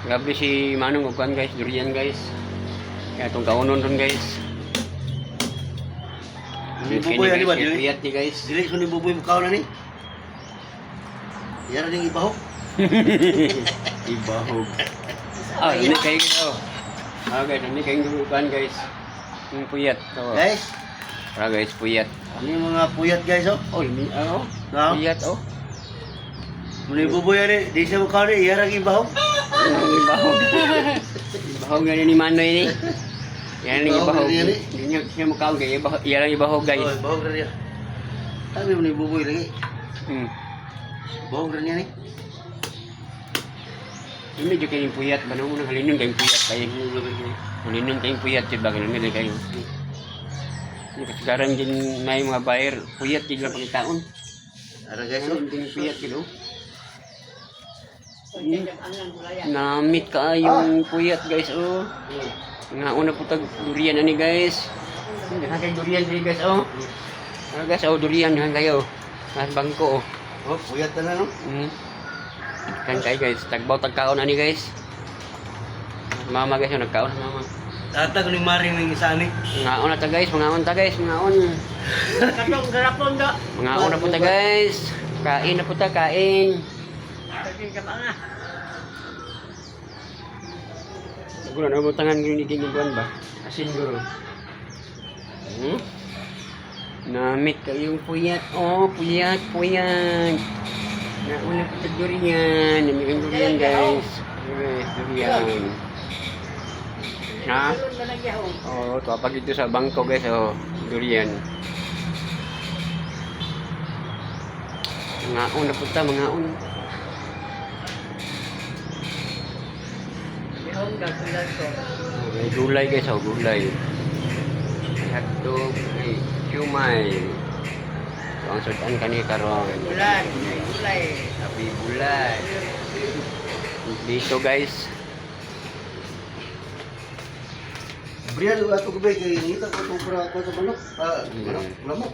Grabe si Manong upuan guys, durian guys. Kaya itong kaunon dun guys. Buboy ani ba dili? Piyat ni guys. Dili ko ni buboy mo kaon ani. Yara ning ibahok. Ibahog. Ini kayo ito. Guys, ini kayo upuan guys. Yung puyat. Guys, Guys, puyat. ano yung mga puyat guys oh? Oh, ini ano? No? Puyat oh. Muli buboy ani, di siya mo kaon ni yara ning ibahok. Ibahog. Ibahog nga ni Manoy ni. Yan ang ibahog. Ibahog na yan, eh. Hindi niya siya mukhaon kaya yan ang ibahog guys. Oh, ibahok ra niya. Sabi mo ni buboy lagi. Hmm. Ibahok ra niya ni. Hindi juga kayong puyat. Banang unang halinon kayong puyat kayo. Halinon kayong puyat. Diba ganun nila kayo. Sekarang din may mga buyer. Puyat din lang pagkitaon. Ara guys oh. Hindi puyat gitu. Namit ka yung puyat guys oh. Nga una po tag durian ani guys. Diyan kayo durian diri guys oh. Guys oh durian diyan kayo. Mas bangko oh. Oh, puyat na no. Kan kayo guys, tagbaw tagkaon ani guys. Mama guys, yung nagkaon mama. Tata ko ni Maring ning isa ni. Ngaon na ta guys, mangaon ta guys, mangaon. Katong garapon da. Mangaon na po ta guys. Kain na po ta, kain. Kain ka pa nga. Siguro na mo tangan ni giniguan ba? Asin guro. Namit kayong puyat. Oh, puyat, puyat. Nauna po ta durian. Namit kayong durian guys. Guys, durian. Na? Oh, kapag ito sa bangko guys, oh, durian. Mangaon na po ta, mangaon. May gulay guys, oh, gulay. Hotdog, may siumay. So, ang sudan kani karon. Bulan, gulay. Sabi gulay. Dito guys. Brian lu ato gubay kay ngita ko to para ko sa manok. Manok, lamok.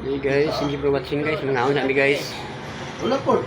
Hey guys, thank you for watching guys. Mangaon na kami guys. Wala po.